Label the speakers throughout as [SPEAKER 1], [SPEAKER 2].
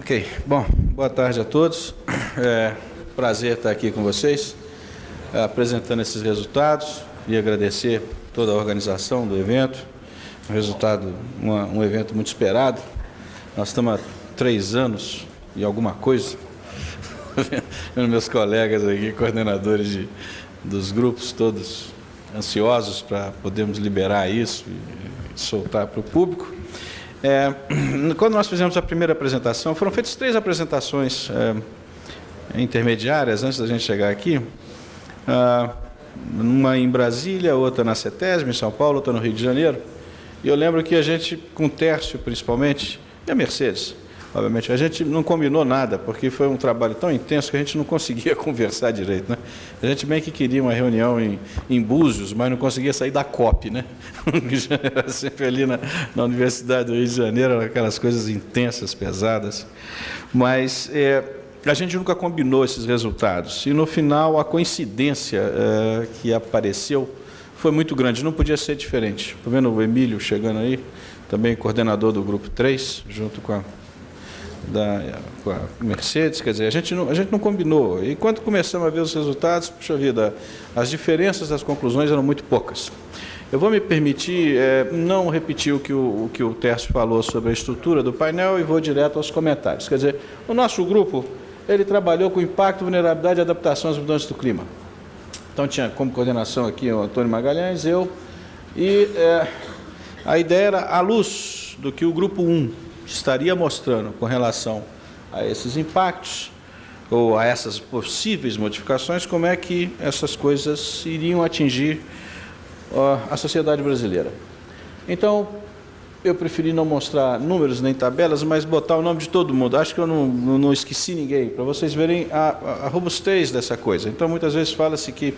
[SPEAKER 1] Ok, bom, boa tarde a todos. Prazer estar aqui com vocês, apresentando esses resultados e agradecer toda a organização do evento. Um resultado, um evento muito esperado. Nós estamos há 3 anos e alguma coisa, vendo meus colegas aqui, coordenadores dos grupos, todos ansiosos para podermos liberar isso e soltar para o público. Quando nós fizemos a primeira apresentação, foram feitas 3 apresentações intermediárias antes da gente chegar aqui, uma em Brasília, outra na CETESB, em São Paulo, outra no Rio de Janeiro, e eu lembro que a gente, com o Tércio principalmente, e a Mercedes, obviamente, a gente não combinou nada, porque foi um trabalho tão intenso que a gente não conseguia conversar direito, né? A gente bem que queria uma reunião em Búzios, mas não conseguia sair da COP, né? Era sempre ali na Universidade do Rio de Janeiro, aquelas coisas intensas, pesadas. Mas a gente nunca combinou esses resultados. E, no final, a coincidência que apareceu foi muito grande, não podia ser diferente. Estou vendo o Emílio chegando aí, também coordenador do Grupo 3, junto com a Mercedes, quer dizer, a gente não combinou. E quando começamos a ver os resultados, puxa vida, as diferenças das conclusões eram muito poucas. Eu vou me permitir não repetir o que o Tércio falou sobre a estrutura do painel e vou direto aos comentários. Quer dizer, o nosso grupo, ele trabalhou com impacto, vulnerabilidade e adaptação às mudanças do clima. Então, tinha como coordenação aqui o Antônio Magalhães, eu, e a ideia era, à luz do que o Grupo 1 estaria mostrando com relação a esses impactos, ou a essas possíveis modificações, como é que essas coisas iriam atingir a sociedade brasileira. Então, eu preferi não mostrar números nem tabelas, mas botar o nome de todo mundo. Acho que eu não esqueci ninguém, para vocês verem a robustez dessa coisa. Então, muitas vezes fala-se que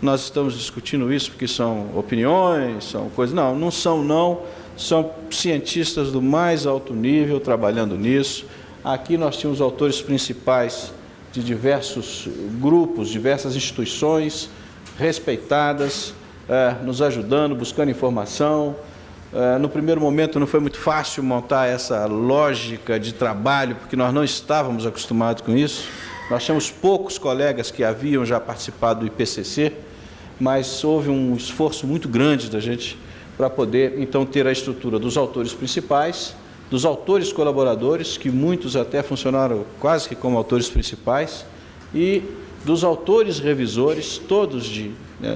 [SPEAKER 1] nós estamos discutindo isso porque são opiniões, são coisas... Não são, não. São cientistas do mais alto nível trabalhando nisso. Aqui nós tínhamos autores principais de diversos grupos, diversas instituições respeitadas, nos ajudando, buscando informação. No primeiro momento não foi muito fácil montar essa lógica de trabalho, porque nós não estávamos acostumados com isso. Nós tínhamos poucos colegas que haviam já participado do IPCC, mas houve um esforço muito grande da gente para poder, então, ter a estrutura dos autores principais, dos autores colaboradores, que muitos até funcionaram quase que como autores principais, e dos autores revisores, todos de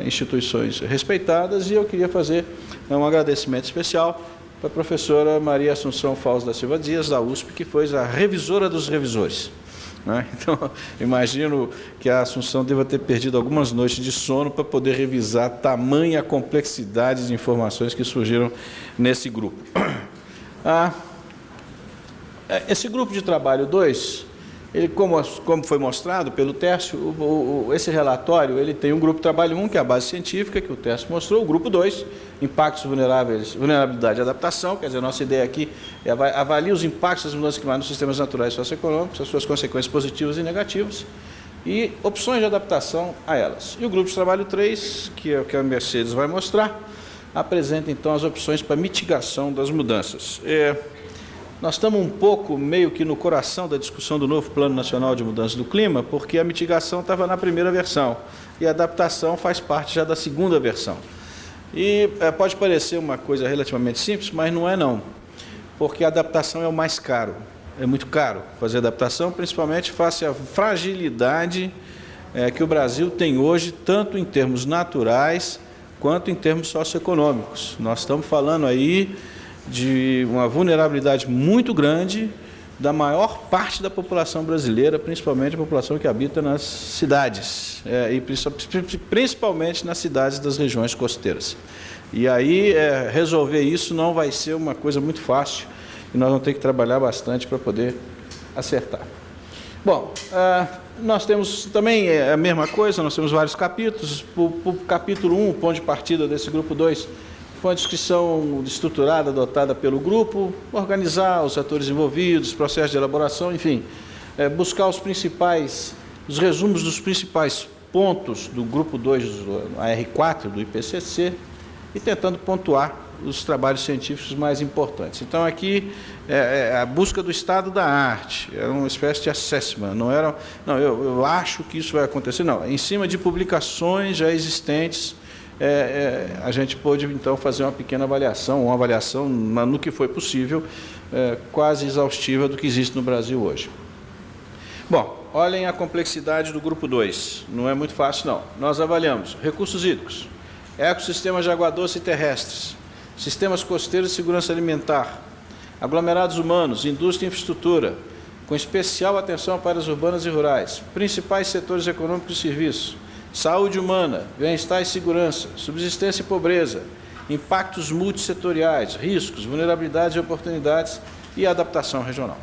[SPEAKER 1] instituições respeitadas, e eu queria fazer um agradecimento especial para a professora Maria Assunção Fausto da Silva Dias, da USP, que foi a revisora dos revisores. Então, imagino que a Assunção deva ter perdido algumas noites de sono para poder revisar tamanha complexidade de informações que surgiram nesse grupo. Esse grupo de trabalho 2, ele, como foi mostrado pelo Tércio, esse relatório ele tem um grupo de trabalho 1, que é a base científica, que o Tércio mostrou, o grupo 2, impactos vulneráveis, vulnerabilidade e adaptação, quer dizer, a nossa ideia aqui é avaliar os impactos das mudanças climáticas nos sistemas naturais e socioeconômicos, as suas consequências positivas e negativas, e opções de adaptação a elas. E o grupo de trabalho 3, que é o que a Mercedes vai mostrar, apresenta então as opções para mitigação das mudanças. Nós estamos um pouco meio que no coração da discussão do novo Plano Nacional de Mudança do Clima, porque a mitigação estava na primeira versão e a adaptação faz parte já da segunda versão. E pode parecer uma coisa relativamente simples, mas não é não, porque a adaptação é o mais caro. É muito caro fazer adaptação, principalmente face à fragilidade que o Brasil tem hoje, tanto em termos naturais quanto em termos socioeconômicos. Nós estamos falando aí de uma vulnerabilidade muito grande da maior parte da população brasileira, principalmente a população que habita nas cidades, e principalmente nas cidades das regiões costeiras. E aí, resolver isso não vai ser uma coisa muito fácil, e nós vamos ter que trabalhar bastante para poder acertar. Bom, nós temos também a mesma coisa, nós temos vários capítulos. O capítulo 1, o ponto de partida desse grupo 2, foi uma discussão estruturada, adotada pelo grupo, organizar os atores envolvidos, processo de elaboração, enfim, buscar os resumos dos principais pontos do grupo 2, a R4 do IPCC, e tentando pontuar os trabalhos científicos mais importantes. Então, aqui é a busca do estado da arte, é uma espécie de assessment, não era, não, eu acho que isso vai acontecer, não, em cima de publicações já existentes, a gente pôde, então, fazer uma pequena avaliação, uma avaliação no que foi possível, quase exaustiva do que existe no Brasil hoje. Bom, olhem a complexidade do grupo 2, não é muito fácil, não. Nós avaliamos recursos hídricos, ecossistemas de água doce e terrestres, sistemas costeiros e segurança alimentar, aglomerados humanos, indústria e infraestrutura, com especial atenção para áreas urbanas e rurais, principais setores econômicos e serviços, saúde humana, bem-estar e segurança, subsistência e pobreza, impactos multissetoriais, riscos, vulnerabilidades e oportunidades e adaptação regional.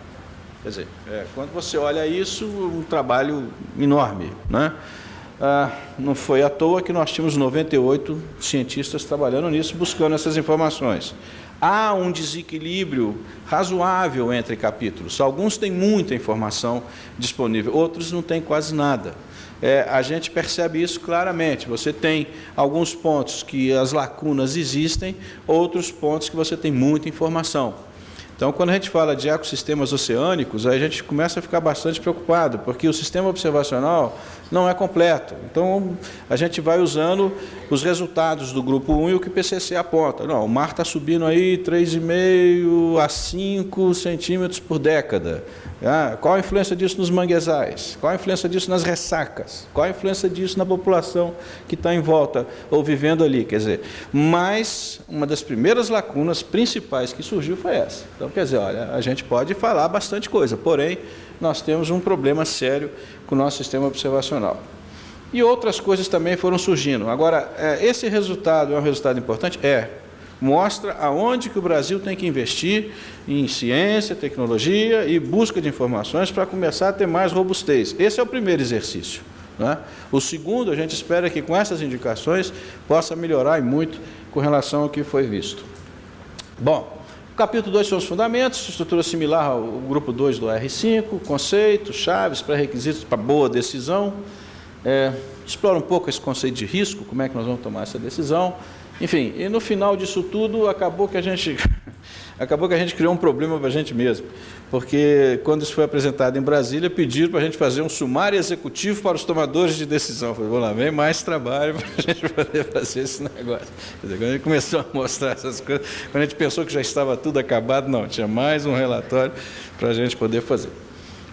[SPEAKER 1] Quer dizer, quando você olha isso, um trabalho enorme, né? Não foi à toa que nós tínhamos 98 cientistas trabalhando nisso, buscando essas informações. Há um desequilíbrio razoável entre capítulos. Alguns têm muita informação disponível, outros não têm quase nada. A gente percebe isso claramente. Você tem alguns pontos que as lacunas existem, outros pontos que você tem muita informação. Então, quando a gente fala de ecossistemas oceânicos, aí a gente começa a ficar bastante preocupado, porque o sistema observacional não é completo. Então, a gente vai usando os resultados do grupo 1 e o que o IPCC aponta. Não, o mar está subindo aí 3,5 a 5 centímetros por década. Qual a influência disso nos manguezais? Qual a influência disso nas ressacas? Qual a influência disso na população que está em volta ou vivendo ali? Quer dizer, mas uma das primeiras lacunas principais que surgiu foi essa. Então, quer dizer, olha, a gente pode falar bastante coisa, porém, nós temos um problema sério com o nosso sistema observacional. E outras coisas também foram surgindo. Agora, esse resultado é um resultado importante? Mostra aonde que o Brasil tem que investir em ciência, tecnologia e busca de informações para começar a ter mais robustez. Esse é o primeiro exercício, né? O segundo, a gente espera que com essas indicações possa melhorar e muito com relação ao que foi visto. Bom, o capítulo 2 são os fundamentos, estrutura similar ao grupo 2 do R5, conceitos, chaves, pré-requisitos para boa decisão. Explora um pouco esse conceito de risco, como é que nós vamos tomar essa decisão. Enfim, e no final disso tudo, acabou que a gente criou um problema para a gente mesmo, porque quando isso foi apresentado em Brasília, pediram para a gente fazer um sumário executivo para os tomadores de decisão. Eu falei, vamos lá, vem mais trabalho para a gente poder fazer esse negócio. Quer dizer, quando a gente começou a mostrar essas coisas, quando a gente pensou que já estava tudo acabado, não, tinha mais um relatório para a gente poder fazer.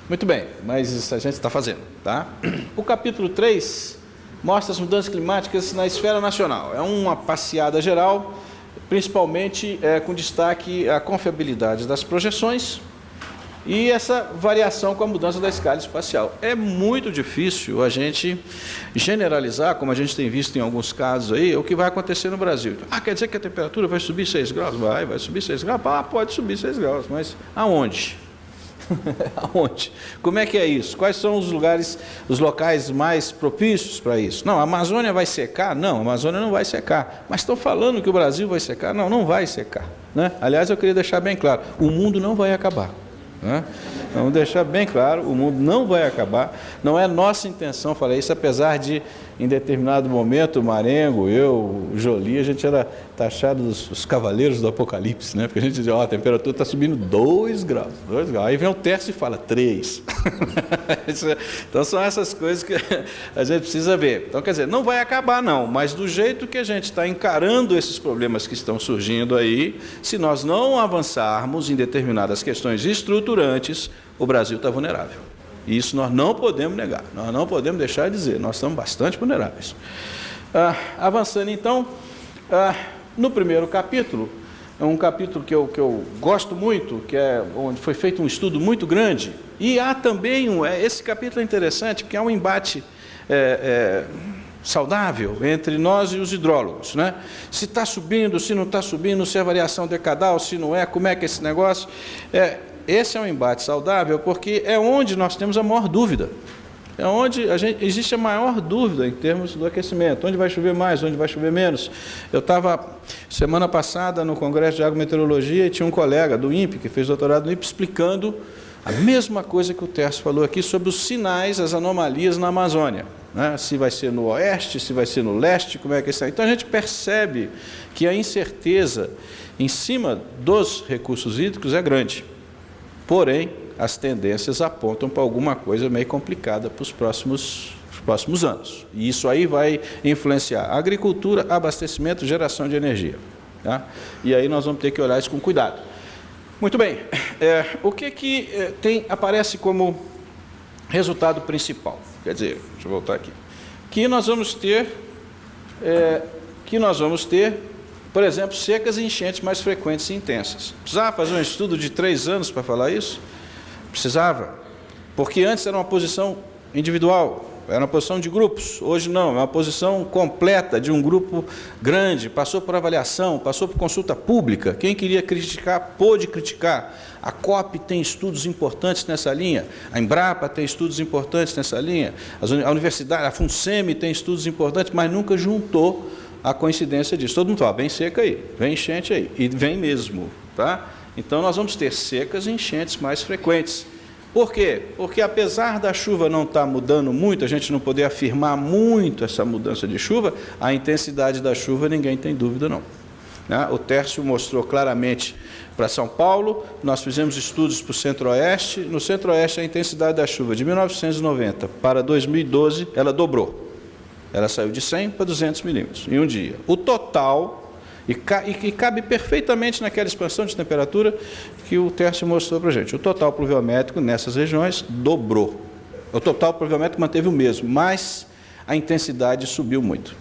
[SPEAKER 1] Muito bem, mas isso a gente está fazendo, tá? O capítulo 3... mostra as mudanças climáticas na esfera nacional. É uma passeada geral, principalmente com destaque à confiabilidade das projeções e essa variação com a mudança da escala espacial. É muito difícil a gente generalizar, como a gente tem visto em alguns casos aí, o que vai acontecer no Brasil. Quer dizer que a temperatura vai subir 6 graus? Vai subir 6 graus? Pode subir 6 graus, mas aonde? Aonde? Como é que é isso? Quais são os locais mais propícios para isso? Não, a Amazônia vai secar? Não, a Amazônia não vai secar. Mas estão falando que o Brasil vai secar? Não, não vai secar, né? Aliás, eu queria deixar bem claro, o mundo não vai acabar, né? Vamos deixar bem claro, o mundo não vai acabar. Não é nossa intenção falar isso, apesar de, em determinado momento, o Marengo, eu, o Jolie, a gente era taxado os cavaleiros do Apocalipse, né? Porque a gente dizia, a temperatura está subindo 2 graus. Aí vem o Tércio e fala 3. Então, são essas coisas que a gente precisa ver. Então, quer dizer, não vai acabar não, mas do jeito que a gente está encarando esses problemas que estão surgindo aí, se nós não avançarmos em determinadas questões estruturantes, o Brasil está vulnerável. E isso nós não podemos negar, nós não podemos deixar de dizer, nós estamos bastante vulneráveis. Avançando então, no primeiro capítulo, é um capítulo que eu gosto muito, que é onde foi feito um estudo muito grande, e há também, esse capítulo é interessante, porque há um embate saudável entre nós e os hidrólogos, né? Se está subindo, se não está subindo, se é variação decadal, se não é, como é que é esse negócio? Esse é um embate saudável porque é onde nós temos a maior dúvida. É onde existe a maior dúvida em termos do aquecimento. Onde vai chover mais, onde vai chover menos. Eu estava, semana passada, no Congresso de Agrometeorologia e tinha um colega do INPE, que fez doutorado no INPE, explicando a mesma coisa que o Tércio falou aqui sobre os sinais, as anomalias na Amazônia. né? Se vai ser no oeste, se vai ser no leste, como é que está. Então a gente percebe que a incerteza em cima dos recursos hídricos é grande. Porém, as tendências apontam para alguma coisa meio complicada para os próximos anos. E isso aí vai influenciar a agricultura, abastecimento, geração de energia. Tá? E aí nós vamos ter que olhar isso com cuidado. Muito bem, o que aparece como resultado principal? Quer dizer, deixa eu voltar aqui. Que nós vamos ter, por exemplo, secas e enchentes mais frequentes e intensas. Precisava fazer um estudo de 3 anos para falar isso? Precisava, porque antes era uma posição individual, era uma posição de grupos, hoje não, é uma posição completa de um grupo grande, passou por avaliação, passou por consulta pública, quem queria criticar, pôde criticar. A COP tem estudos importantes nessa linha, a Embrapa tem estudos importantes nessa linha, a universidade, a FUNSEMI tem estudos importantes, mas nunca juntou a coincidência disso. Todo mundo fala, vem seca aí, vem enchente aí, e vem mesmo, tá? Então nós vamos ter secas e enchentes mais frequentes. Por quê? Porque apesar da chuva não estar mudando muito, a gente não poder afirmar muito essa mudança de chuva, a intensidade da chuva ninguém tem dúvida não. O Tércio mostrou claramente para São Paulo, nós fizemos estudos para o Centro-Oeste, no Centro-Oeste a intensidade da chuva de 1990 para 2012, ela dobrou. Ela saiu de 100 para 200 milímetros em um dia. O total... E cabe perfeitamente naquela expansão de temperatura que o Tércio mostrou para a gente. O total pluviométrico nessas regiões dobrou. O total pluviométrico manteve o mesmo, mas a intensidade subiu muito.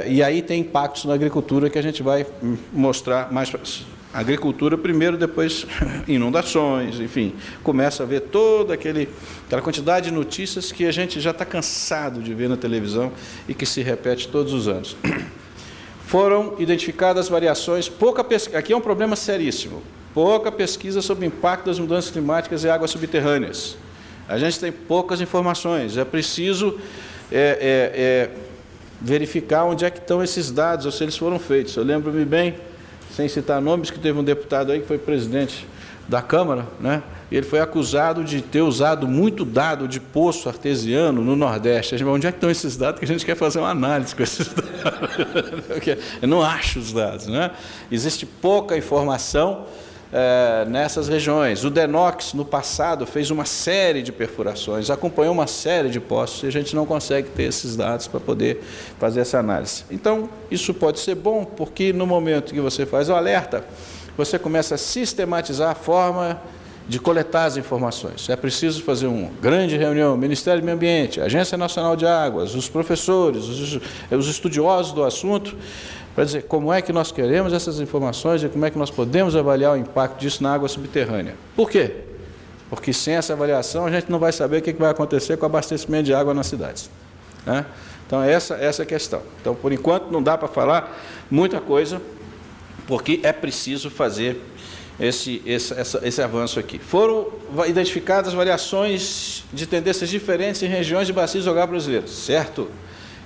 [SPEAKER 1] E aí tem impactos na agricultura que a gente vai mostrar mais. Agricultura primeiro, depois inundações, enfim. Começa a ver toda aquela quantidade de notícias que a gente já está cansado de ver na televisão e que se repete todos os anos. Foram identificadas variações, aqui é um problema seríssimo, pouca pesquisa sobre o impacto das mudanças climáticas em águas subterrâneas. A gente tem poucas informações, é preciso verificar onde é que estão esses dados, ou se eles foram feitos. Eu lembro-me bem, sem citar nomes, que teve um deputado aí que foi presidente da Câmara, né? E ele foi acusado de ter usado muito dado de poço artesiano no Nordeste. A gente, onde é que estão esses dados? Que a gente quer fazer uma análise com esses dados. Eu não acho os dados, né? Existe pouca informação nessas regiões. O DENOX, no passado, fez uma série de perfurações, acompanhou uma série de poços, e a gente não consegue ter esses dados para poder fazer essa análise. Então, isso pode ser bom, porque no momento que você faz o alerta, você começa a sistematizar a forma de coletar as informações. É preciso fazer uma grande reunião, Ministério do Meio Ambiente, Agência Nacional de Águas, os professores, os estudiosos do assunto, para dizer como é que nós queremos essas informações e como é que nós podemos avaliar o impacto disso na água subterrânea. Por quê? Porque sem essa avaliação a gente não vai saber o que vai acontecer com o abastecimento de água nas cidades. Né? Então, essa é a questão. Então, por enquanto, não dá para falar muita coisa, porque é preciso fazer esse avanço aqui. Foram identificadas variações de tendências diferentes em regiões de bacias do hidrográfico brasileiros, certo?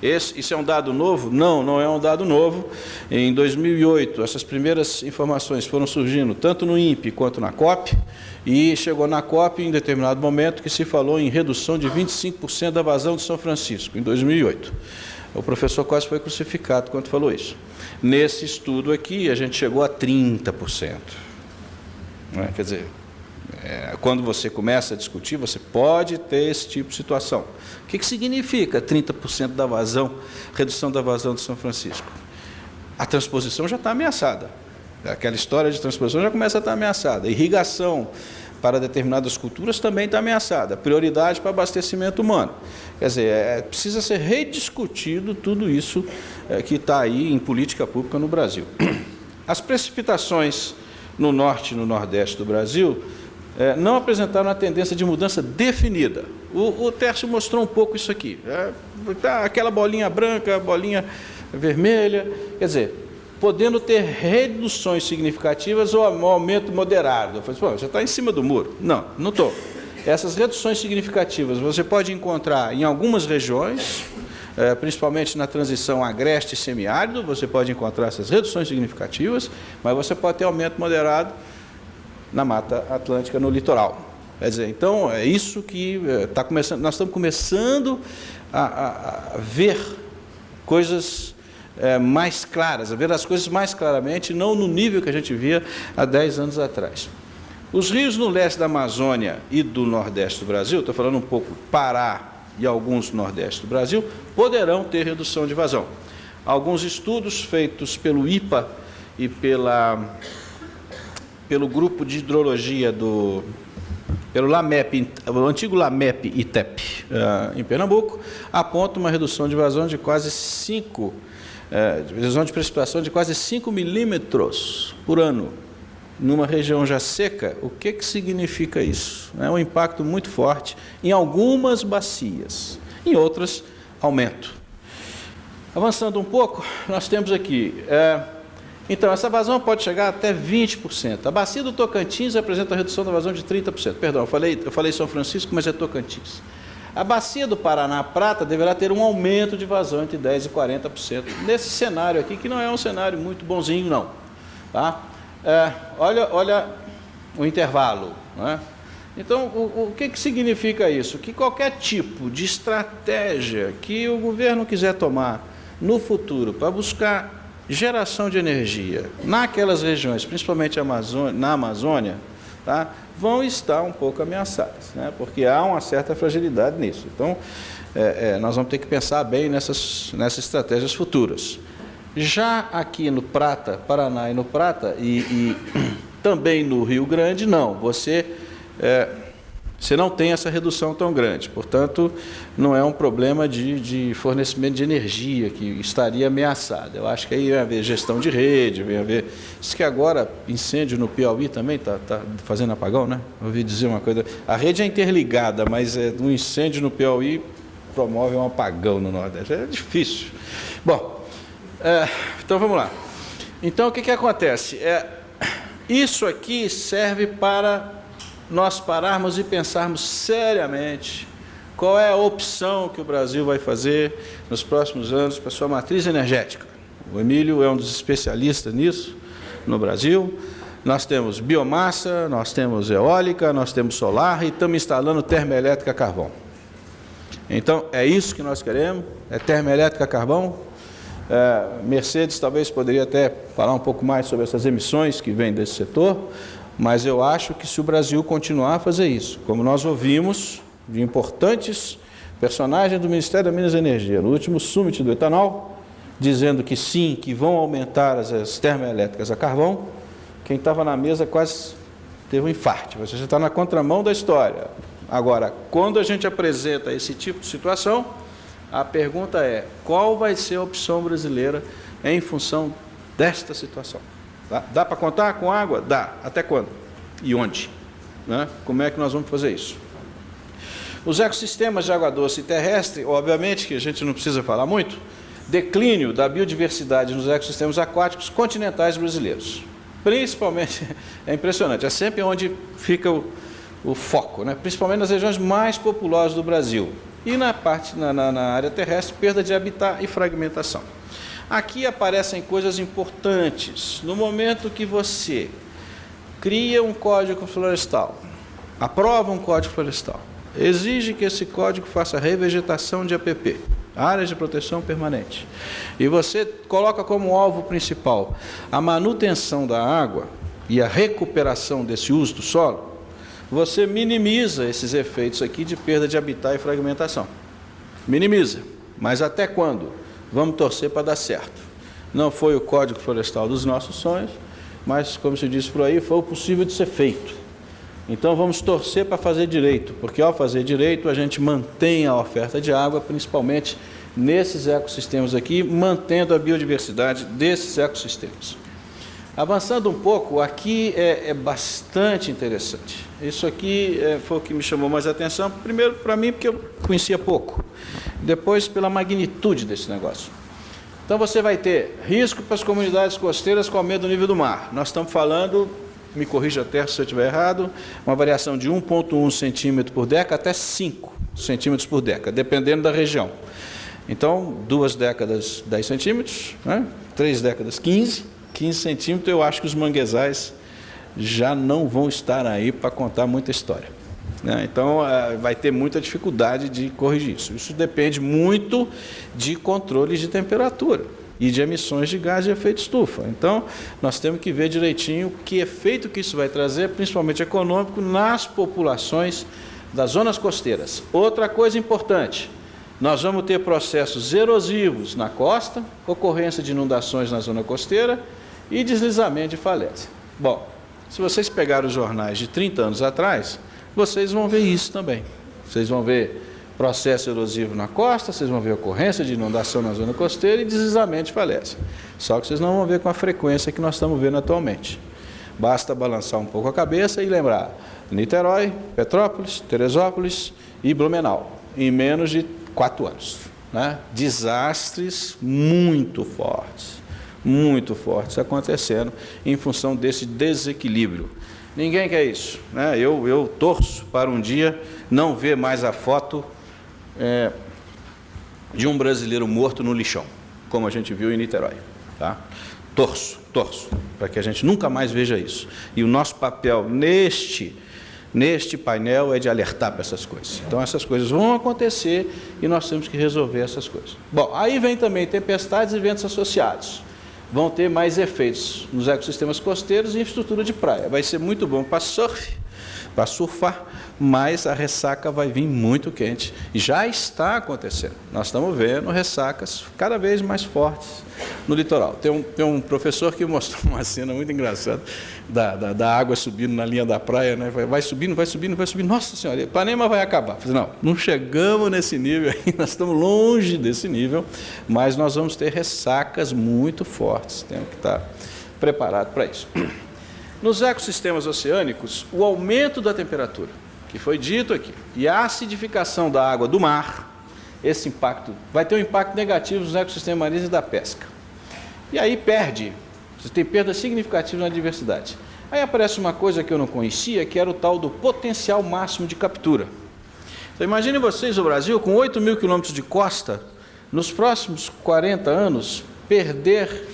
[SPEAKER 1] Isso é um dado novo? Não, não é um dado novo. Em 2008, essas primeiras informações foram surgindo tanto no INPE quanto na COP, e chegou na COP em determinado momento que se falou em redução de 25% da vazão de São Francisco, em 2008. O professor quase foi crucificado quando falou isso. Nesse estudo aqui, a gente chegou a 30%. Quer dizer, quando você começa a discutir, você pode ter esse tipo de situação. O que significa 30% da vazão, redução da vazão de São Francisco? A transposição já está ameaçada. Aquela história de transposição já começa a estar ameaçada. Irrigação para determinadas culturas também está ameaçada. Prioridade para abastecimento humano. Quer dizer, precisa ser rediscutido tudo isso que está aí em política pública no Brasil. As precipitações no norte e no nordeste do Brasil não apresentaram uma tendência de mudança definida. O Tércio mostrou um pouco isso aqui. Aquela bolinha branca, bolinha vermelha, quer dizer, podendo ter reduções significativas ou aumento moderado. Eu falei, pô, você está em cima do muro. Não, não estou. Essas reduções significativas você pode encontrar em algumas regiões, principalmente na transição agreste e semiárido, você pode encontrar essas reduções significativas, mas você pode ter aumento moderado na Mata Atlântica, no litoral. Quer dizer, então, é isso que está começando, nós estamos começando a ver coisas mais claras, a ver as coisas mais claramente, não no nível que a gente via há 10 anos atrás. Os rios no leste da Amazônia e do nordeste do Brasil, estou falando um pouco Pará e alguns no nordeste do Brasil, poderão ter redução de vazão. Alguns estudos feitos pelo IPA e pelo grupo de hidrologia pelo LAMEP, o antigo LAMEP-ITEP, em Pernambuco, apontam uma redução de vazão de quase 5, redução de precipitação de quase 5 milímetros por ano, numa região já seca. O que significa isso? É um impacto muito forte em algumas bacias, em outras, aumento. Avançando um pouco, nós temos aqui, então, essa vazão pode chegar até 20%. A bacia do Tocantins apresenta redução da vazão de 30%. Perdão, eu falei São Francisco, mas é Tocantins. A bacia do Paraná Prata deverá ter um aumento de vazão entre 10% e 40%. Nesse cenário aqui, que não é um cenário muito bonzinho, não. Tá? Olha o intervalo. Né? Então, o que significa isso? Que qualquer tipo de estratégia que o governo quiser tomar no futuro para buscar geração de energia naquelas regiões, principalmente na Amazônia, tá, vão estar um pouco ameaçadas, né, porque há uma certa fragilidade nisso. Então, nós vamos ter que pensar bem nessas estratégias futuras. Já aqui no Paraná e no Prata, e também no Rio Grande, não. Você não tem essa redução tão grande. Portanto, não é um problema de fornecimento de energia que estaria ameaçado. Eu acho que aí vai haver gestão de rede, vai haver... Diz que agora, incêndio no Piauí também está fazendo apagão, né? Eu ouvi dizer uma coisa... A rede é interligada, mas um incêndio no Piauí promove um apagão no Nordeste. É difícil. Bom, então vamos lá. Então, o que acontece? Isso aqui serve para nós pararmos e pensarmos seriamente qual é a opção que o Brasil vai fazer nos próximos anos para a sua matriz energética. O Emílio é um dos especialistas nisso no Brasil. Nós temos biomassa, nós temos eólica, nós temos solar e estamos instalando termoelétrica a carvão. Então, é isso que nós queremos, é termoelétrica a carvão. Mercedes talvez poderia até falar um pouco mais sobre essas emissões que vêm desse setor, mas eu acho que se o Brasil continuar a fazer isso, como nós ouvimos de importantes personagens do Ministério da Minas e Energia, no último summit do etanol, dizendo que sim, que vão aumentar as termoelétricas a carvão, quem estava na mesa quase teve um infarto. Você já está na contramão da história. Agora, quando a gente apresenta esse tipo de situação, a pergunta é: qual vai ser a opção brasileira em função desta situação? Dá para contar com água? Dá. Até quando? E onde? Né? Como é que nós vamos fazer isso? Os ecossistemas de água doce e terrestre, obviamente que a gente não precisa falar muito, declínio da biodiversidade nos ecossistemas aquáticos continentais brasileiros. Principalmente, é impressionante, é sempre onde fica o foco, né? Principalmente nas regiões mais populosas do Brasil. E na área terrestre, perda de habitat e fragmentação. Aqui aparecem coisas importantes. No momento que você cria um código florestal, aprova um código florestal, exige que esse código faça revegetação de APP, áreas de proteção permanente, e você coloca como alvo principal a manutenção da água e a recuperação desse uso do solo, você minimiza esses efeitos aqui de perda de habitat e fragmentação. Minimiza. Mas até quando? Vamos torcer para dar certo. Não foi o Código Florestal dos nossos sonhos, mas, como se diz por aí, foi o possível de ser feito. Então, vamos torcer para fazer direito, porque ao fazer direito, a gente mantém a oferta de água, principalmente nesses ecossistemas aqui, mantendo a biodiversidade desses ecossistemas. Avançando um pouco, aqui é bastante interessante. Isso aqui foi o que me chamou mais a atenção, primeiro para mim, porque eu conhecia pouco, depois pela magnitude desse negócio. Então você vai ter risco para as comunidades costeiras com aumento do nível do mar. Nós estamos falando, me corrija até se eu estiver errado, uma variação de 1,1 centímetro por década até 5 centímetros por década, dependendo da região. Então, 2 décadas, 10 centímetros, né? 3 décadas, 15 centímetros, eu acho que os manguezais já não vão estar aí para contar muita história. né? Então, vai ter muita dificuldade de corrigir isso. Isso depende muito de controles de temperatura e de emissões de gás de efeito estufa. Então, nós temos que ver direitinho que efeito que isso vai trazer, principalmente econômico, nas populações das zonas costeiras. Outra coisa importante, nós vamos ter processos erosivos na costa, ocorrência de inundações na zona costeira e deslizamento de falésia. Bom, se vocês pegarem os jornais de 30 anos atrás, vocês vão ver isso também. Vocês vão ver processo erosivo na costa, vocês vão ver ocorrência de inundação na zona costeira e deslizamento de falésia. Só que vocês não vão ver com a frequência que nós estamos vendo atualmente. Basta balançar um pouco a cabeça e lembrar Niterói, Petrópolis, Teresópolis e Blumenau, em menos de 4 anos. Né? Desastres muito fortes acontecendo em função desse desequilíbrio. Ninguém quer isso, né? Eu torço para um dia não ver mais a foto de um brasileiro morto no lixão, como a gente viu em Niterói. Tá? Torço para que a gente nunca mais veja isso. E o nosso papel neste painel é de alertar para essas coisas. Então, essas coisas vão acontecer e nós temos que resolver essas coisas. Bom, aí vem também tempestades e ventos associados. Vão ter mais efeitos nos ecossistemas costeiros e infraestrutura de praia. Vai ser muito bom para surfar, mas a ressaca vai vir muito quente. E já está acontecendo. Nós estamos vendo ressacas cada vez mais fortes no litoral. Tem um professor que mostrou uma cena muito engraçada da água subindo na linha da praia, né? Vai subindo. Nossa Senhora, Ipanema vai acabar. Falei, não chegamos nesse nível aí, nós estamos longe desse nível, mas nós vamos ter ressacas muito fortes. Temos que estar preparados para isso. Nos ecossistemas oceânicos, o aumento da temperatura, que foi dito aqui, e a acidificação da água do mar, esse impacto vai ter um impacto negativo nos ecossistemas marinhos e da pesca. E aí você tem perda significativa na diversidade. Aí aparece uma coisa que eu não conhecia, que era o tal do potencial máximo de captura. Então imaginem vocês, o Brasil, com 8 mil quilômetros de costa, nos próximos 40 anos, perder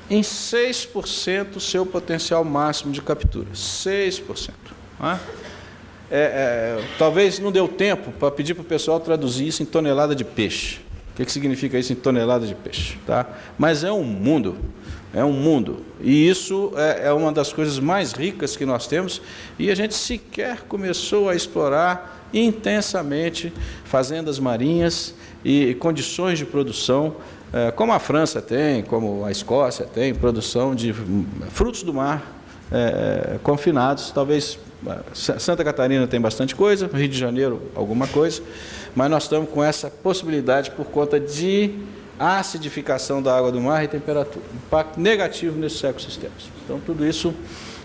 [SPEAKER 1] em 6% o seu potencial máximo de captura. 6%. Né? Talvez não deu tempo para pedir para o pessoal traduzir isso em tonelada de peixe. O que significa isso em tonelada de peixe? Tá? Mas é um mundo. E isso é uma das coisas mais ricas que nós temos e a gente sequer começou a explorar intensamente fazendas marinhas e condições de produção, como a França tem, como a Escócia tem, produção de frutos do mar confinados. Talvez Santa Catarina tem bastante coisa, Rio de Janeiro alguma coisa, mas nós estamos com essa possibilidade por conta de acidificação da água do mar e temperatura, impacto negativo nesses ecossistemas. Então, tudo isso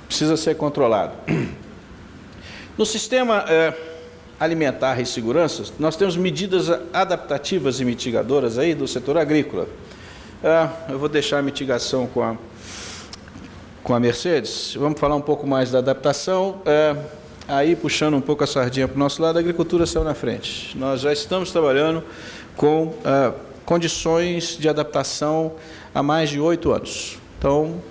[SPEAKER 1] precisa ser controlado. No sistema alimentar e segurança, nós temos medidas adaptativas e mitigadoras aí do setor agrícola. Eu vou deixar a mitigação com a Mercedes. Vamos falar um pouco mais da adaptação. Aí, puxando um pouco a sardinha para o nosso lado, a agricultura saiu na frente. Nós já estamos trabalhando com condições de adaptação há mais de 8 anos. Então,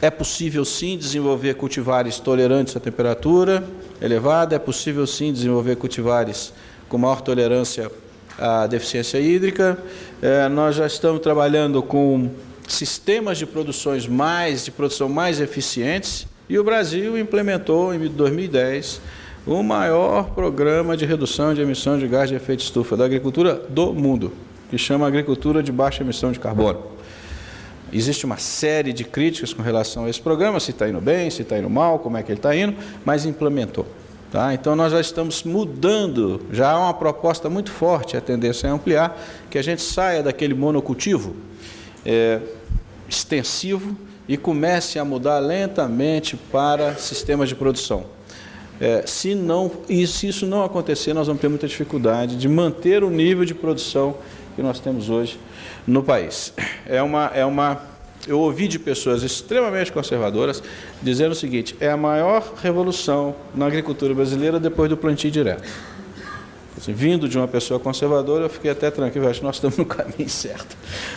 [SPEAKER 1] é possível sim desenvolver cultivares tolerantes à temperatura elevada, é possível sim desenvolver cultivares com maior tolerância à deficiência hídrica. Nós já estamos trabalhando com sistemas de produção mais eficientes e o Brasil implementou em 2010 o maior programa de redução de emissão de gás de efeito estufa da agricultura do mundo, que chama Agricultura de Baixa Emissão de Carbono. Existe uma série de críticas com relação a esse programa, se está indo bem, se está indo mal, como é que ele está indo, mas implementou. Tá? Então, nós já estamos mudando, já há uma proposta muito forte, a tendência é ampliar, que a gente saia daquele monocultivo extensivo e comece a mudar lentamente para sistemas de produção. Se isso não acontecer, nós vamos ter muita dificuldade de manter o nível de produção que nós temos hoje no país. Eu ouvi de pessoas extremamente conservadoras dizendo o seguinte: é a maior revolução na agricultura brasileira depois do plantio direto. Assim, vindo de uma pessoa conservadora, eu fiquei até tranquilo, acho que nós estamos no caminho certo.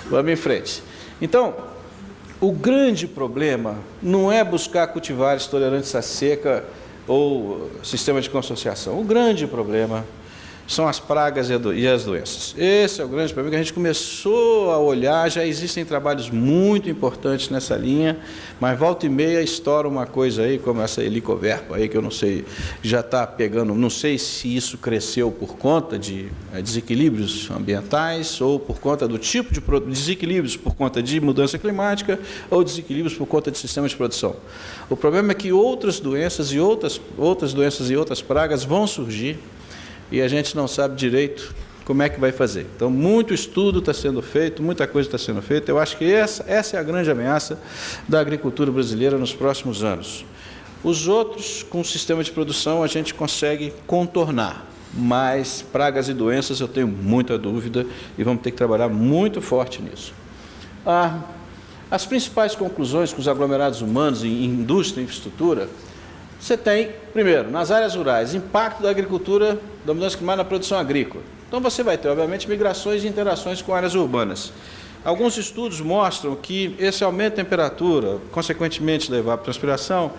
[SPEAKER 1] Vamos em frente. Então, o grande problema não é buscar cultivares tolerantes à seca ou sistema de consorciação. O grande problema são as pragas e as doenças. Esse é o grande problema que a gente começou a olhar, já existem trabalhos muito importantes nessa linha, mas volta e meia estoura uma coisa aí, como essa helicoverpa aí, que eu não sei, já está pegando, não sei se isso cresceu por conta de desequilíbrios ambientais, ou por conta do tipo de desequilíbrios por conta de mudança climática, ou desequilíbrios por conta de sistema de produção. O problema é que outras doenças e outras pragas vão surgir, e a gente não sabe direito como é que vai fazer. Então, muito estudo está sendo feito, muita coisa está sendo feita. Eu acho que essa é a grande ameaça da agricultura brasileira nos próximos anos. Os outros, com o sistema de produção, a gente consegue contornar, mas pragas e doenças eu tenho muita dúvida e vamos ter que trabalhar muito forte nisso. As principais conclusões com os aglomerados humanos em indústria e infraestrutura, você tem, primeiro, nas áreas rurais, impacto da agricultura, da mudança climática na produção agrícola. Então você vai ter, obviamente, migrações e interações com áreas urbanas. Alguns estudos mostram que esse aumento de temperatura, consequentemente da evapotranspiração,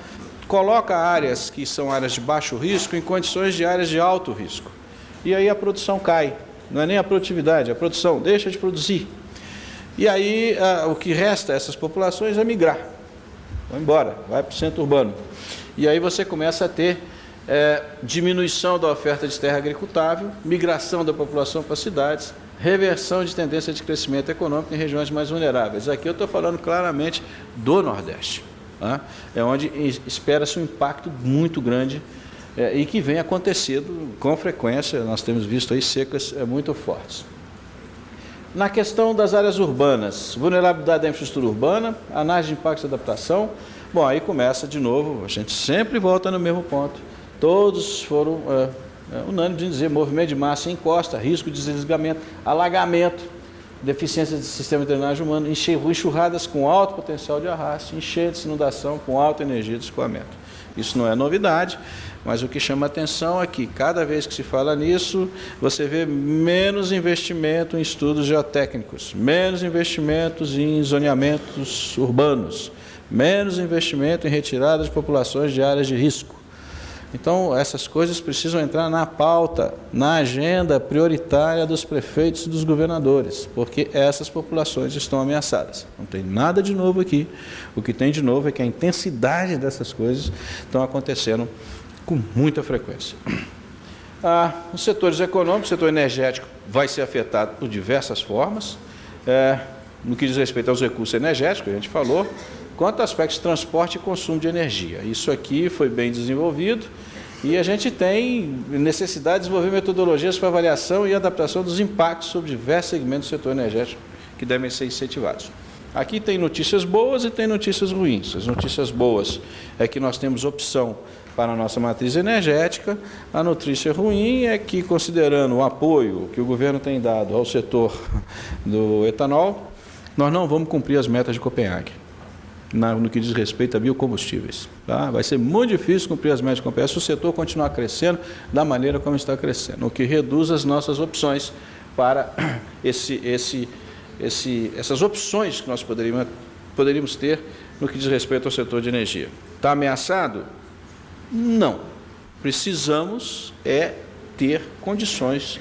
[SPEAKER 1] coloca áreas que são áreas de baixo risco em condições de áreas de alto risco. E aí a produção cai, não é nem a produtividade, a produção deixa de produzir. E aí o que resta a essas populações é migrar, vai embora, vai para o centro urbano. E aí você começa a ter diminuição da oferta de terra agricultável, migração da população para as cidades, reversão de tendência de crescimento econômico em regiões mais vulneráveis. Aqui eu estou falando claramente do Nordeste, tá? É onde espera-se um impacto muito grande e que vem acontecendo com frequência. Nós temos visto aí secas muito fortes. Na questão das áreas urbanas, vulnerabilidade da infraestrutura urbana, análise de impacto e adaptação. Bom, aí começa de novo, a gente sempre volta no mesmo ponto. Todos foram unânimes em dizer movimento de massa em costa, risco de deslizamento, alagamento, deficiência de sistema de drenagem humano, enxurradas com alto potencial de arraste, enchentes, inundação com alta energia de escoamento. Isso não é novidade, mas o que chama atenção é que cada vez que se fala nisso, você vê menos investimento em estudos geotécnicos, menos investimentos em zoneamentos urbanos, menos investimento em retirada de populações de áreas de risco. Então, essas coisas precisam entrar na pauta, na agenda prioritária dos prefeitos e dos governadores, porque essas populações estão ameaçadas. Não tem nada de novo aqui. O que tem de novo é que a intensidade dessas coisas estão acontecendo com muita frequência. Os setores econômicos, o setor energético vai ser afetado por diversas formas, no que diz respeito aos recursos energéticos, a gente falou, quanto a aspectos de transporte e consumo de energia. Isso aqui foi bem desenvolvido e a gente tem necessidade de desenvolver metodologias para avaliação e adaptação dos impactos sobre diversos segmentos do setor energético que devem ser incentivados. Aqui tem notícias boas e tem notícias ruins. As notícias boas é que nós temos opção para a nossa matriz energética. A notícia ruim é que, considerando o apoio que o governo tem dado ao setor do etanol, nós não vamos cumprir as metas de Copenhague no que diz respeito a biocombustíveis. Tá? Vai ser muito difícil cumprir as metas de Copenhague se o setor continuar crescendo da maneira como está crescendo, o que reduz as nossas opções para essas opções que nós poderíamos ter no que diz respeito ao setor de energia. Está ameaçado? Não. Precisamos ter condições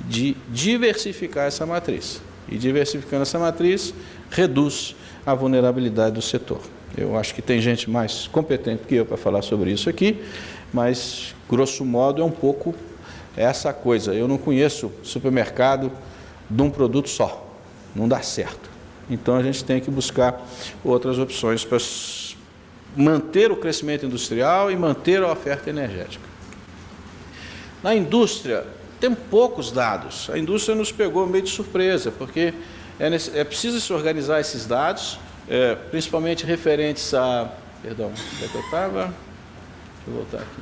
[SPEAKER 1] de diversificar essa matriz. E diversificando essa matriz, reduz a vulnerabilidade do setor. Eu acho que tem gente mais competente que eu para falar sobre isso aqui, mas, grosso modo, é um pouco essa coisa. Eu não conheço supermercado de um produto só. Não dá certo. Então, a gente tem que buscar outras opções para manter o crescimento industrial e manter a oferta energética. Na indústria, tem poucos dados. A indústria nos pegou meio de surpresa, porque é preciso se organizar esses dados, principalmente referentes a... Perdão, onde é que eu estava? Deixa eu voltar aqui.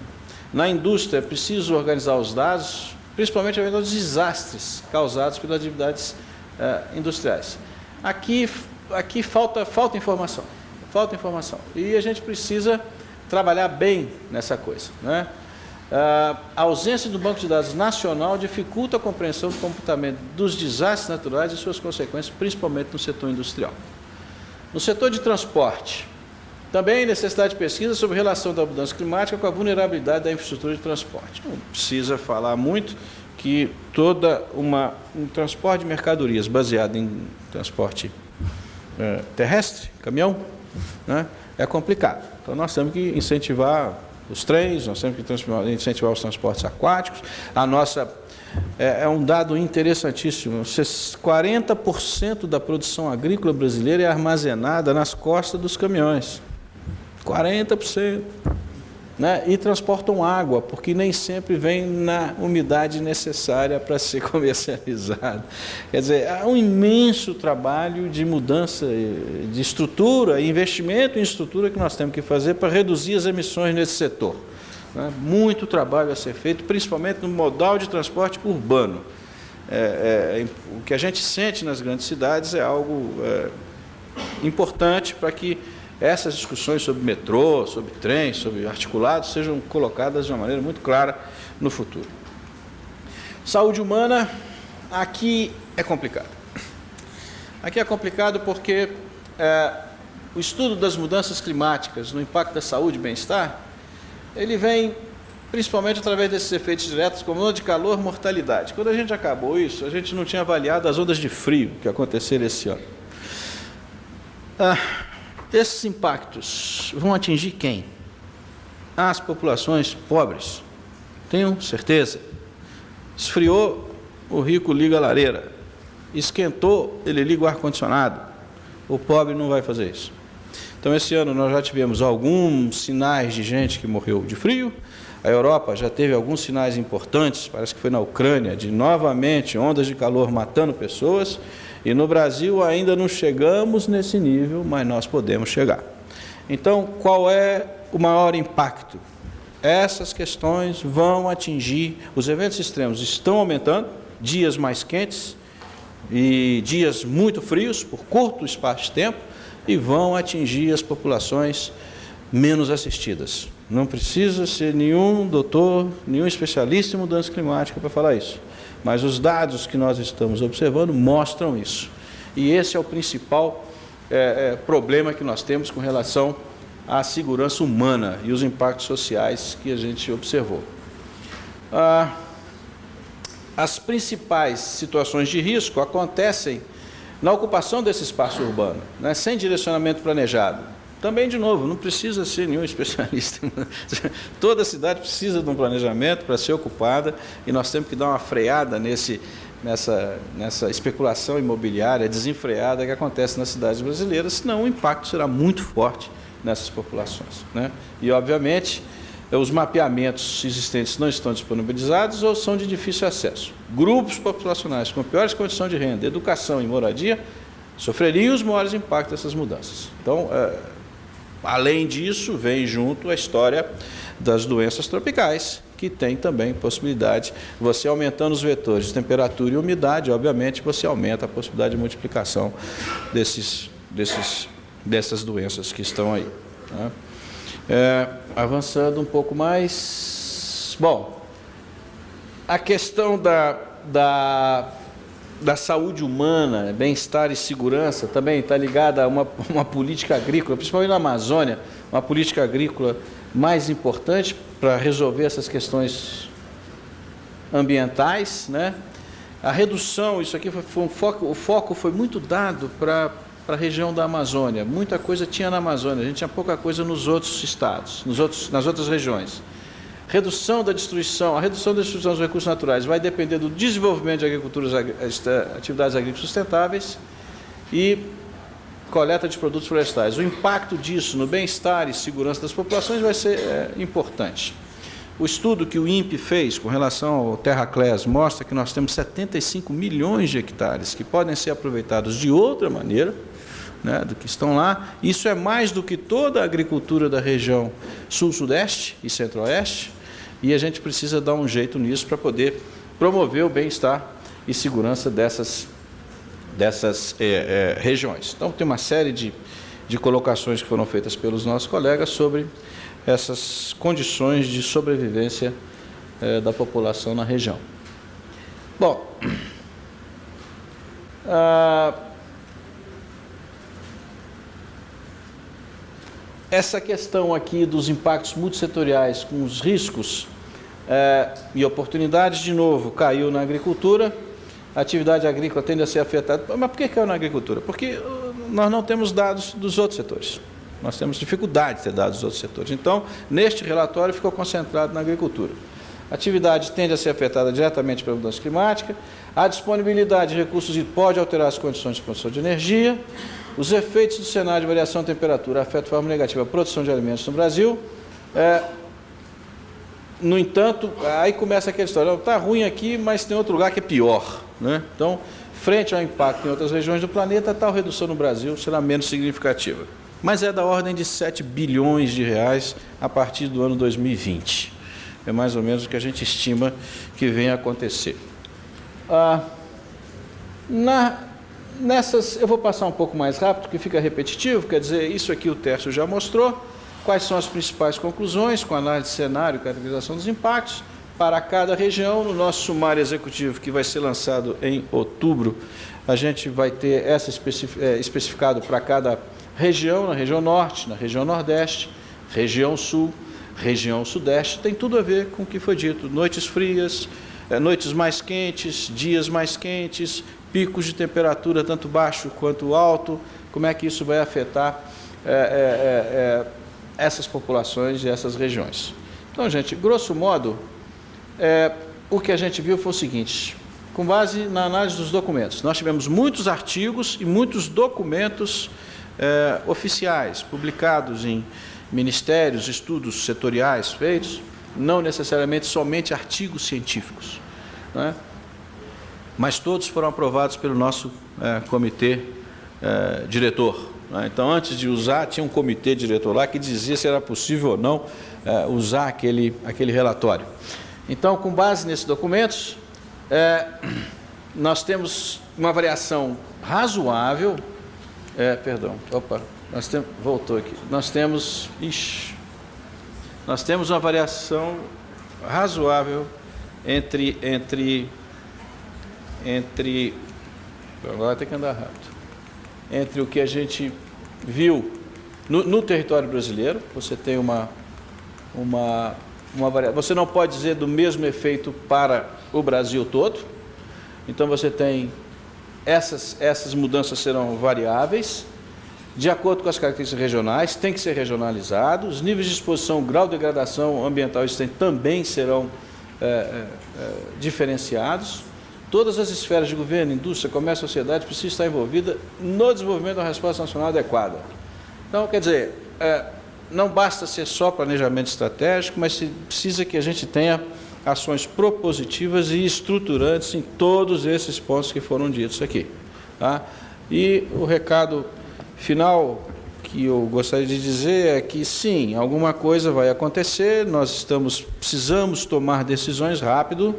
[SPEAKER 1] Na indústria, é preciso organizar os dados, principalmente a dos desastres causados pelas atividades industriais. Aqui falta informação. Falta informação. E a gente precisa trabalhar bem nessa coisa, né? A ausência do banco de dados nacional dificulta a compreensão do comportamento dos desastres naturais e suas consequências, principalmente no setor industrial. No setor de transporte, Também necessidade de pesquisa sobre a relação da mudança climática com a vulnerabilidade da infraestrutura de transporte. Não precisa falar muito que um transporte de mercadorias baseado em transporte terrestre, caminhão, né, é complicado. Então, nós temos que incentivar os trens, nós temos que incentivar os transportes aquáticos. A nossa é um dado interessantíssimo: 40% da produção agrícola brasileira é armazenada nas costas dos caminhões. 40%. Né? E transportam água, porque nem sempre vem na umidade necessária para ser comercializado. Quer dizer, há um imenso trabalho de mudança de estrutura, investimento em estrutura que nós temos que fazer para reduzir as emissões nesse setor. Né? Muito trabalho a ser feito, principalmente no modal de transporte urbano. O que a gente sente nas grandes cidades é algo importante para que essas discussões sobre metrô, sobre trem, sobre articulados, sejam colocadas de uma maneira muito clara no futuro. Saúde humana, aqui é complicado. Aqui é complicado porque o estudo das mudanças climáticas no impacto da saúde e bem-estar, ele vem principalmente através desses efeitos diretos, como onda de calor, mortalidade. Quando a gente acabou isso, a gente não tinha avaliado as ondas de frio que aconteceram esse ano. Esses impactos vão atingir quem? As populações pobres. Tenho certeza. Esfriou, o rico liga a lareira. Esquentou, ele liga o ar-condicionado. O pobre não vai fazer isso. Então, esse ano nós já tivemos alguns sinais de gente que morreu de frio. A Europa já teve alguns sinais importantes, parece que foi na Ucrânia, de novamente ondas de calor matando pessoas. E no Brasil ainda não chegamos nesse nível, mas nós podemos chegar. Então, qual é o maior impacto? Essas questões vão atingir, os eventos extremos estão aumentando, dias mais quentes e dias muito frios, por curto espaço de tempo, e vão atingir as populações menos assistidas. Não precisa ser nenhum doutor, nenhum especialista em mudança climática para falar isso. Mas os dados que nós estamos observando mostram isso. E esse é o principal problema que nós temos com relação à segurança humana e os impactos sociais que a gente observou. As principais situações de risco acontecem na ocupação desse espaço urbano, né, sem direcionamento planejado. Também, de novo, não precisa ser nenhum especialista. Toda cidade precisa de um planejamento para ser ocupada e nós temos que dar uma freada nessa especulação imobiliária desenfreada que acontece nas cidades brasileiras, senão o impacto será muito forte nessas populações. Né? E, obviamente, os mapeamentos existentes não estão disponibilizados ou são de difícil acesso. Grupos populacionais com piores condições de renda, educação e moradia sofreriam os maiores impactos dessas mudanças. Então, além disso, vem junto a história das doenças tropicais, que tem também possibilidade, você aumentando os vetores de temperatura e umidade, obviamente, você aumenta a possibilidade de multiplicação dessas doenças que estão aí. Né? Avançando um pouco mais, bom, a questão da saúde humana, bem-estar e segurança também está ligada a uma política agrícola, principalmente na Amazônia, uma política agrícola mais importante para resolver essas questões ambientais, né? A redução, isso aqui foi o foco foi muito dado para a região da Amazônia. Muita coisa tinha na Amazônia, a gente tinha pouca coisa nos outros estados, nas outras regiões. A redução da destruição dos recursos naturais vai depender do desenvolvimento de atividades agrícolas sustentáveis e coleta de produtos florestais. O impacto disso no bem-estar e segurança das populações vai ser importante. O estudo que o INPE fez com relação ao Terraclés mostra que nós temos 75 milhões de hectares que podem ser aproveitados de outra maneira, né, do que estão lá. Isso é mais do que toda a agricultura da região sul-sudeste e centro-oeste, e a gente precisa dar um jeito nisso para poder promover o bem-estar e segurança dessas regiões. Então, tem uma série de colocações que foram feitas pelos nossos colegas sobre essas condições de sobrevivência da população na região. Bom, essa questão aqui dos impactos multissetoriais com os riscos e oportunidades, de novo, caiu na agricultura. A atividade agrícola tende a ser afetada. Mas por que caiu na agricultura? Porque nós não temos dados dos outros setores. Nós temos dificuldade de ter dados dos outros setores. Então, neste relatório, ficou concentrado na agricultura. A atividade tende a ser afetada diretamente pela mudança climática. A disponibilidade de recursos pode alterar as condições de produção de energia. Os efeitos do cenário de variação de temperatura afetam de forma negativa a produção de alimentos no Brasil. No entanto, aí começa aquela história, está ruim aqui, mas tem outro lugar que é pior, né? Então, frente ao impacto em outras regiões do planeta, tal redução no Brasil será menos significativa. Mas é da ordem de 7 bilhões de reais a partir do ano 2020. É mais ou menos o que a gente estima que venha a acontecer. Eu vou passar um pouco mais rápido, que fica repetitivo, quer dizer, isso aqui o Tércio já mostrou. Quais são as principais conclusões com análise de cenário e caracterização dos impactos para cada região. No nosso sumário executivo, que vai ser lançado em outubro, a gente vai ter essa especificado para cada região, na região norte, na região nordeste, região sul, região sudeste. Tem tudo a ver com o que foi dito. Noites frias, noites mais quentes, dias mais quentes, picos de temperatura tanto baixo quanto alto. Como é que isso vai afetar essas populações e essas regiões? Então, gente, grosso modo, o que a gente viu foi o seguinte: com base na análise dos documentos, nós tivemos muitos artigos e muitos documentos oficiais, publicados em ministérios, estudos setoriais feitos, não necessariamente somente artigos científicos, né? Mas todos foram aprovados pelo nosso comitê diretor. Então, antes de usar, tinha um comitê diretor lá que dizia se era possível ou não usar aquele relatório. Então, com base nesses documentos, nós temos uma variação razoável. Voltou aqui. Nós temos uma variação razoável entre agora tem que andar rápido. Entre o que a gente viu no território brasileiro. Você tem uma variação. Você não pode dizer do mesmo efeito para o Brasil todo. Então, você tem essas mudanças serão variáveis, de acordo com as características regionais, tem que ser regionalizado. Os níveis de exposição, grau de degradação ambiental existente também serão diferenciados. Todas as esferas de governo, indústria, comércio e sociedade precisam estar envolvidas no desenvolvimento da resposta nacional adequada. Então, quer dizer, não basta ser só planejamento estratégico, mas precisa que a gente tenha ações propositivas e estruturantes em todos esses pontos que foram ditos aqui, tá? E o recado final que eu gostaria de dizer é que, sim, alguma coisa vai acontecer, nós precisamos tomar decisões rápido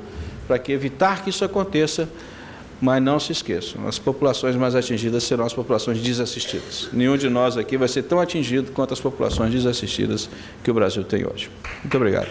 [SPEAKER 1] para evitar que isso aconteça, mas não se esqueçam, as populações mais atingidas serão as populações desassistidas. Nenhum de nós aqui vai ser tão atingido quanto as populações desassistidas que o Brasil tem hoje. Muito obrigado.